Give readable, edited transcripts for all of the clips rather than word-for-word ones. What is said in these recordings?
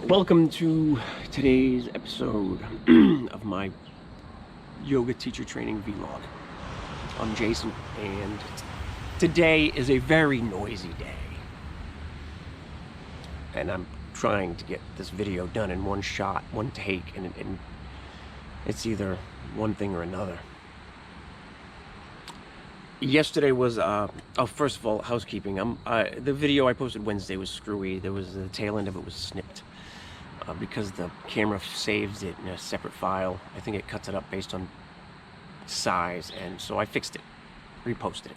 Welcome to today's episode of my yoga teacher training vlog. I'm Jason, and today is a very noisy day. And I'm trying to get this video done in one shot, one take, and it's one thing or another. Yesterday was, first of all, housekeeping. The video I posted Wednesday was screwy. The tail end of it was snipped. Because the camera saves it in a separate file. I think it cuts it up based on size, and so I fixed it, reposted it.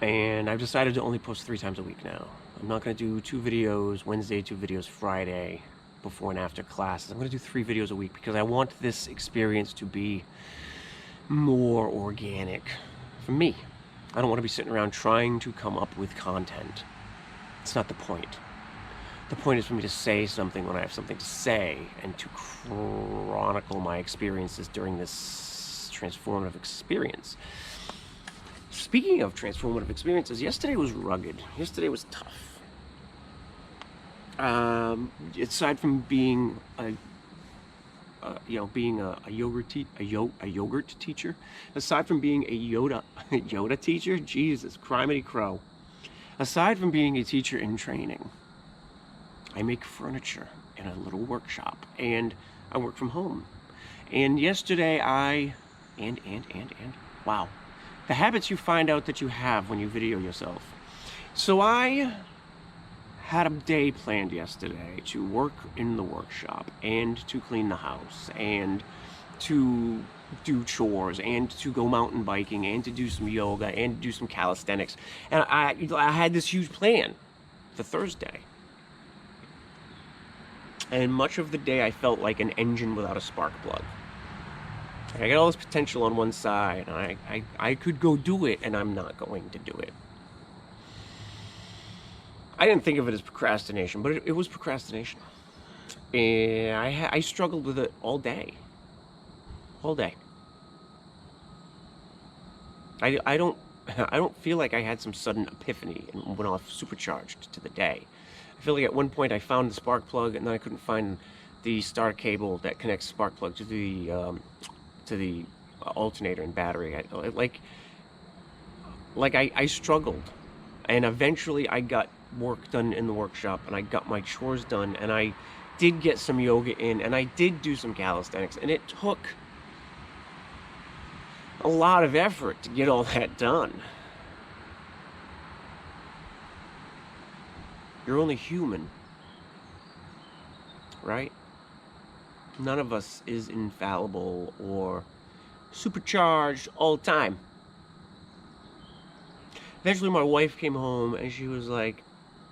And I've decided to only post 3 times a week now. I'm not going to do 2 videos Wednesday, 2 videos Friday, before and after classes. I'm going to do 3 videos a week because I want this experience to be more organic for me. I don't want to be sitting around trying to come up with content. It's not the point. The point is for me to say something when I have something to say, and to chronicle my experiences during this transformative experience. Speaking of transformative experiences, yesterday was rugged. Yesterday was tough. Aside from being a yogurt teacher, aside from being a Yoda teacher, Jesus, criminy crow. Aside from being a teacher in training, I make furniture in a little workshop, and I work from home. And yesterday wow, the habits you find out that you have when you video yourself. So I had a day planned yesterday to work in the workshop, and to clean the house, and to do chores, and to go mountain biking, and to do some yoga, and to do some calisthenics. And I had this huge plan for Thursday. And much of the day I felt like an engine without a spark plug. I got all this potential on one side, and I could go do it, and I'm not going to do it. I didn't think of it as procrastination, but it was procrastination. And I struggled with it all day. All day. I don't feel like I had some sudden epiphany and went off supercharged to the day. I feel like at one point I found the spark plug, and then I couldn't find the star cable that connects spark plug to the alternator and battery. I struggled, and eventually I got work done in the workshop, and I got my chores done, and I did get some yoga in, and I did do some calisthenics, and it took a lot of effort to get all that done. You're only human, right? None of us is infallible or supercharged all the time. Eventually my wife came home, and she was like,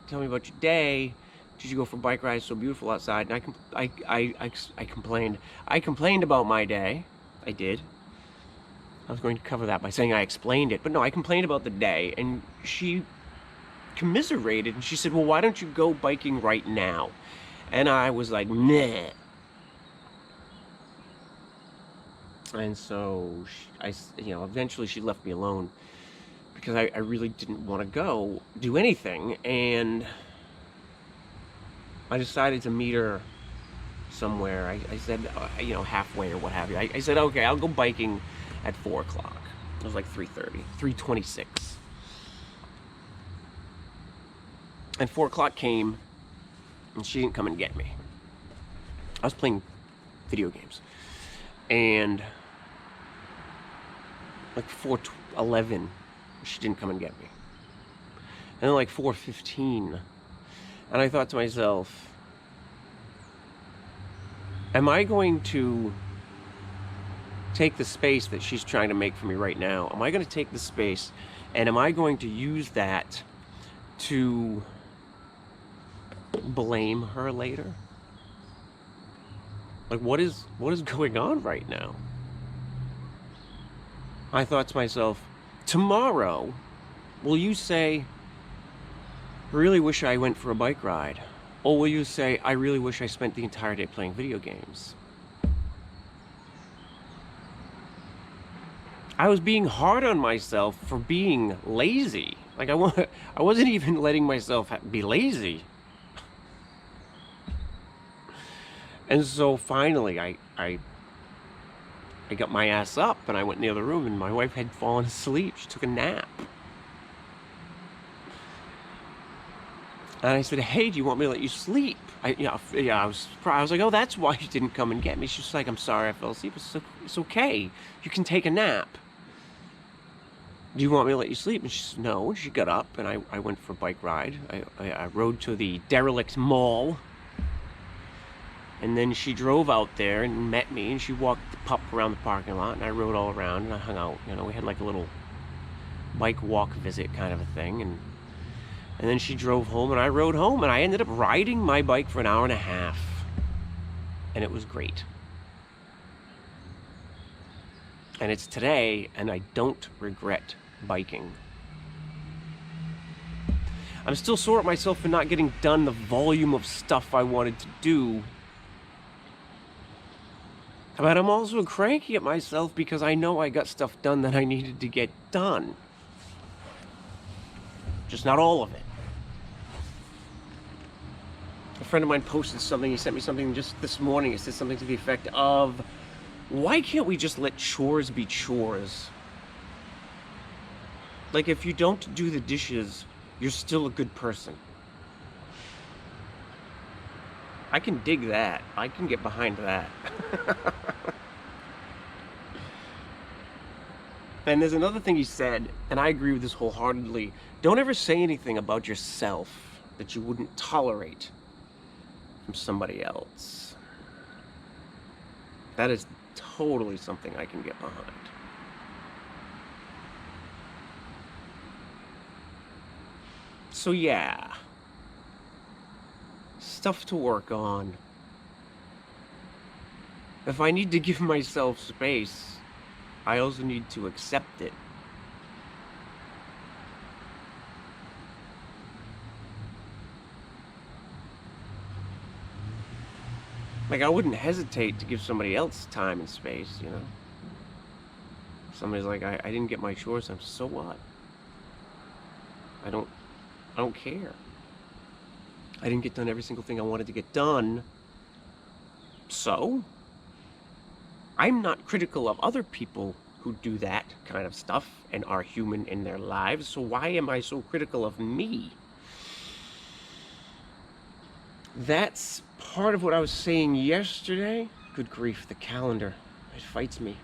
tell me about your day. Did you go for a bike ride? It's so beautiful outside. And I complained. I complained about my day. I did. I was going to cover that by saying I explained it. But no, I complained about the day, and she commiserated, and she said, well, why don't you go biking right now? And I was like, nah. And so eventually she left me alone, because I really didn't want to go do anything. And I decided to meet her somewhere. I said, halfway or what have you. I said, okay, I'll go biking at 4 o'clock. It was like 3:30, 3:26. And 4 o'clock came, and she didn't come and get me. I was playing video games. And like 4:11, she didn't come and get me. And then like 4:15, and I thought to myself, am I going to take the space that she's trying to make for me right now? Am I going to take the space, and am I going to use that to blame her later? Like, what is going on right now? I thought to myself, tomorrow, will you say, I really wish I went for a bike ride? Or will you say, I really wish I spent the entire day playing video games? I was being hard on myself for being lazy. Like, I wasn't even letting myself be lazy. And so finally, I got my ass up and I went in the other room, and my wife had fallen asleep. She took a nap. And I said, "Hey, do you want me to let you sleep?" I was surprised. I was like, "Oh, that's why you didn't come and get me." She's like, "I'm sorry, I fell asleep. It's okay. You can take a nap. Do you want me to let you sleep?" And she said, "No." And she got up, and I went for a bike ride. I rode to the derelict mall. And then she drove out there and met me, and she walked the pup around the parking lot, and I rode all around, and I hung out. You know, we had like a little bike walk visit kind of a thing, and then she drove home, and I rode home, and I ended up riding my bike for an hour and a half, and it was great. And it's today, and I don't regret biking. I'm still sore at myself for not getting done the volume of stuff I wanted to do. But I'm also cranky at myself because I know I got stuff done that I needed to get done. Just not all of it. A friend of mine posted something, he sent me something just this morning. It said something to the effect of, why can't we just let chores be chores? Like, if you don't do the dishes, you're still a good person. I can dig that. I can get behind that. And there's another thing he said, and I agree with this wholeheartedly. Don't ever say anything about yourself that you wouldn't tolerate from somebody else. That is totally something I can get behind. So yeah, stuff to work on. If I need to give myself space, I also need to accept it. Like, I wouldn't hesitate to give somebody else time and space, you know? Somebody's like, I didn't get my chores done. So what? I don't care. I didn't get done every single thing I wanted to get done. So I'm not critical of other people who do that kind of stuff and are human in their lives. So why am I so critical of me? That's part of what I was saying yesterday. Good grief, the calendar. It fights me.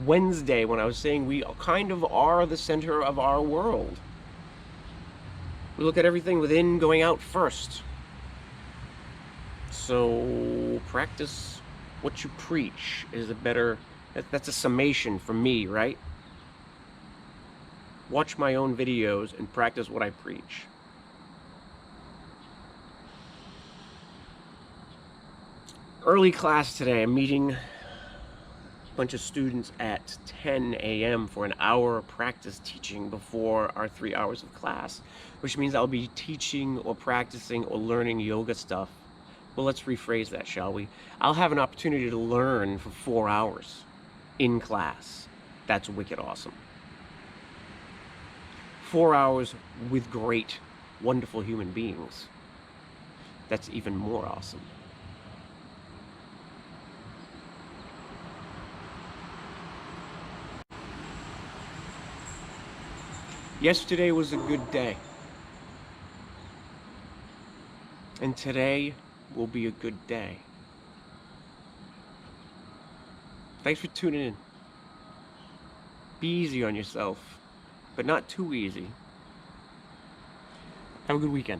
Wednesday, when I was saying we kind of are the center of our world. We look at everything within going out first. So practice what you preach is a better, that's a summation for me, right? Watch my own videos and practice what I preach. Early class today, I'm meeting a bunch of students at 10 a.m. for an hour of practice teaching before our 3 hours of class, which means I'll be teaching or practicing or learning yoga stuff. Well, let's rephrase that, shall we? I'll have an opportunity to learn for 4 hours in class. That's wicked awesome. 4 hours with great, wonderful human beings. That's even more awesome. Yesterday was a good day. And today will be a good day. Thanks for tuning in. Be easy on yourself, but not too easy. Have a good weekend.